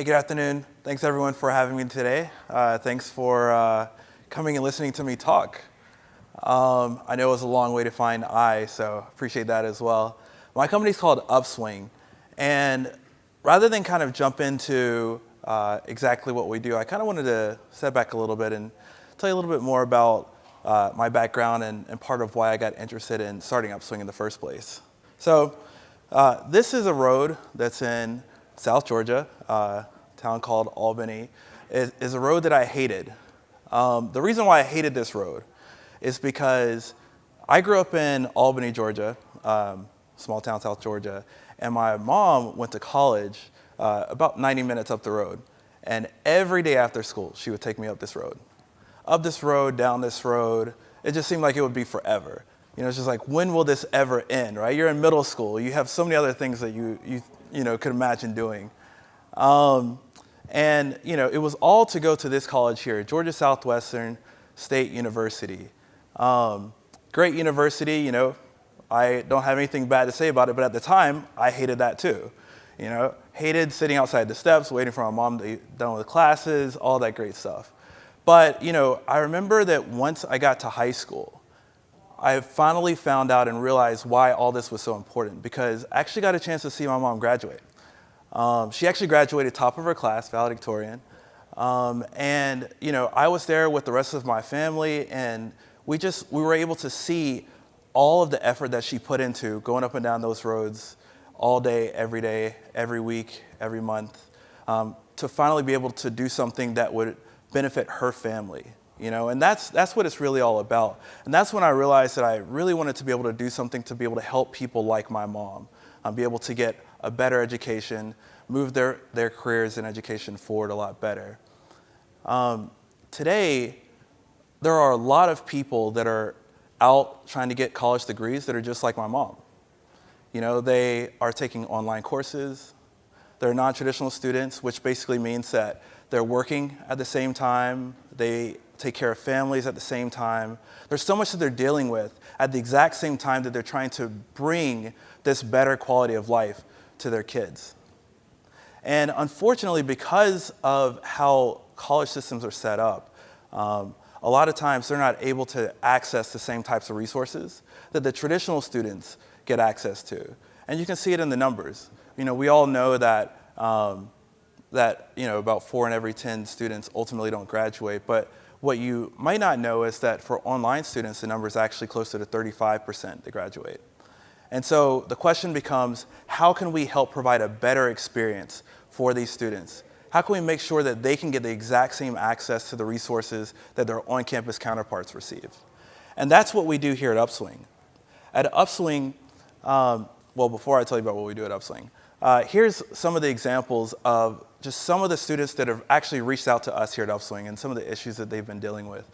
Hey, good afternoon. Thanks everyone for having me today. Thanks for coming and listening to me talk. I know it was a long way to find I, so appreciate that as well. My company's called Upswing, and rather than kind of jump into exactly what we do, I kind of wanted to step back a little bit and tell you a little bit more about my background and part of why I got interested in starting Upswing in the first place. So this is a road that's in South Georgia, a town called Albany. It is a road that I hated. The reason why I hated this road is because I grew up in Albany, Georgia, small town, South Georgia, and my mom went to college about 90 minutes up the road. And every day after school, she would take me up this road, down this road. It just seemed like it would be forever. You know, it's just like, when will this ever end, right? You're in middle school. You have so many other things that you could imagine doing. And, it was all to go to this college here, Georgia Southwestern State University. Great university, I don't have anything bad to say about it, but at the time, I hated that too. Hated sitting outside the steps, waiting for my mom to get done with classes, all that great stuff. But, I remember that once I got to high school, I finally found out and realized why all this was so important, because I actually got a chance to see my mom graduate. She actually graduated top of her class, valedictorian. And I was there with the rest of my family, and we were able to see all of the effort that she put into going up and down those roads all day, every week, every month, to finally be able to do something that would benefit her family. And that's what it's really all about. And that's when I realized that I really wanted to be able to do something to be able to help people like my mom, be able to get a better education, move their careers and education forward a lot better. Today, there are a lot of people that are out trying to get college degrees that are just like my mom. They are taking online courses. They're non-traditional students, which basically means that they're working at the same time. They take care of families at the same time. There's so much that they're dealing with at the exact same time that they're trying to bring this better quality of life to their kids. And unfortunately, because of how college systems are set up, a lot of times they're not able to access the same types of resources that the traditional students get access to. And you can see it in the numbers. We all know that about 4 in every 10 students ultimately don't graduate. But what you might not know is that for online students, the number is actually closer to 35% that graduate. And so the question becomes, how can we help provide a better experience for these students? How can we make sure that they can get the exact same access to the resources that their on-campus counterparts receive? And that's what we do here at Upswing. At Upswing, before I tell you about what we do at Upswing, here's some of the examples of just some of the students that have actually reached out to us here at Upswing and some of the issues that they've been dealing with.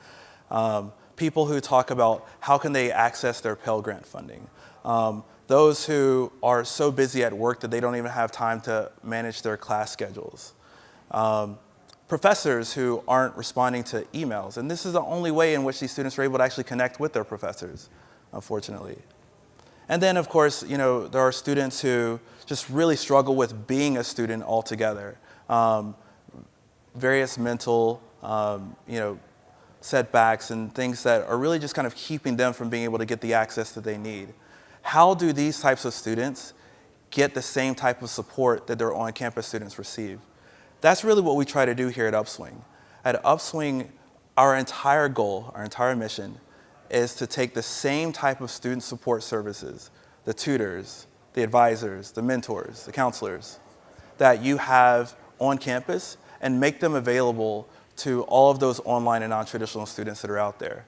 People who talk about how can they access their Pell Grant funding. Those who are so busy at work that they don't even have time to manage their class schedules. Professors who aren't responding to emails. And this is the only way in which these students are able to actually connect with their professors, unfortunately. And then, of course, there are students who just really struggle with being a student altogether. Various mental, setbacks and things that are really just kind of keeping them from being able to get the access that they need. How do these types of students get the same type of support that their on-campus students receive? That's really what we try to do here at Upswing. At Upswing, our entire goal, our entire mission, is to take the same type of student support services, the tutors, the advisors, the mentors, the counselors, that you have on campus and make them available to all of those online and non-traditional students that are out there.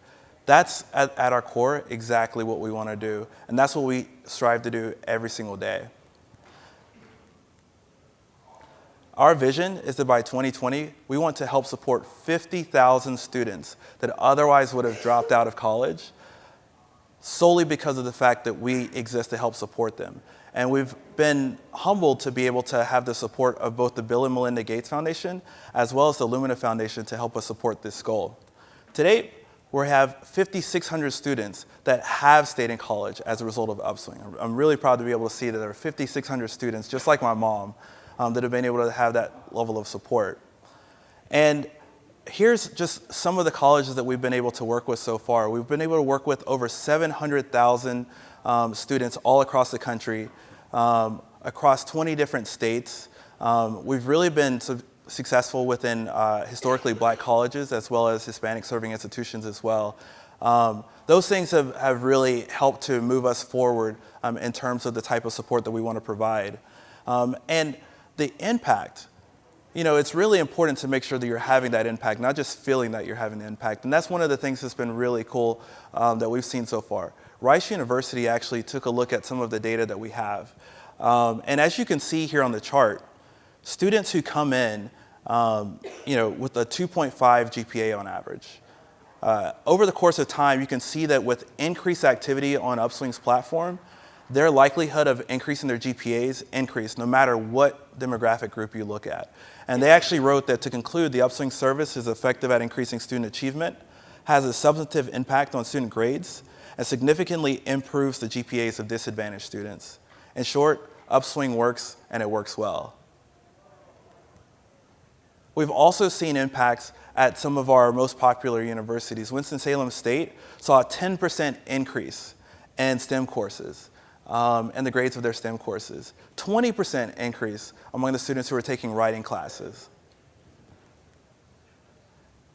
That's at our core exactly what we want to do, and that's what we strive to do every single day. Our vision is that by 2020, we want to help support 50,000 students that otherwise would have dropped out of college solely because of the fact that we exist to help support them. And we've been humbled to be able to have the support of both the Bill and Melinda Gates Foundation as well as the Lumina Foundation to help us support this goal. To date, we have 5,600 students that have stayed in college as a result of Upswing. I'm really proud to be able to see that there are 5,600 students, just like my mom, that have been able to have that level of support. And here's just some of the colleges that we've been able to work with so far. We've been able to work with over 700,000 students all across the country, across 20 different states. We've really been successful within historically black colleges as well as Hispanic serving institutions as well. Those things have really helped to move us forward in terms of the type of support that we want to provide. And the impact, it's really important to make sure that you're having that impact, not just feeling that you're having the impact. And that's one of the things that's been really cool that we've seen so far. Rice University actually took a look at some of the data that we have. And as you can see here on the chart, students who come in, with a 2.5 GPA on average, over the course of time, you can see that with increased activity on Upswing's platform, their likelihood of increasing their GPAs increase no matter what demographic group you look at. And they actually wrote that to conclude, the Upswing service is effective at increasing student achievement, has a substantive impact on student grades, and significantly improves the GPAs of disadvantaged students. In short, Upswing works and it works well. We've also seen impacts at some of our most popular universities. Winston-Salem State saw a 10% increase in STEM courses and the grades of their STEM courses. 20% increase among the students who are taking writing classes.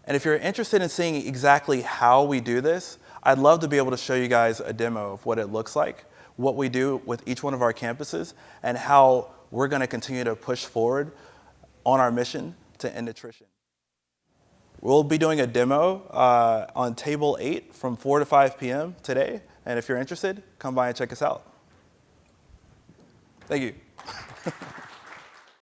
And if you're interested in seeing exactly how we do this, I'd love to be able to show you guys a demo of what it looks like, what we do with each one of our campuses, and how we're going to continue to push forward on our mission to end attrition. We'll be doing a demo on table 8 from 4 to 5 p.m. today. And if you're interested, come by and check us out. Thank you.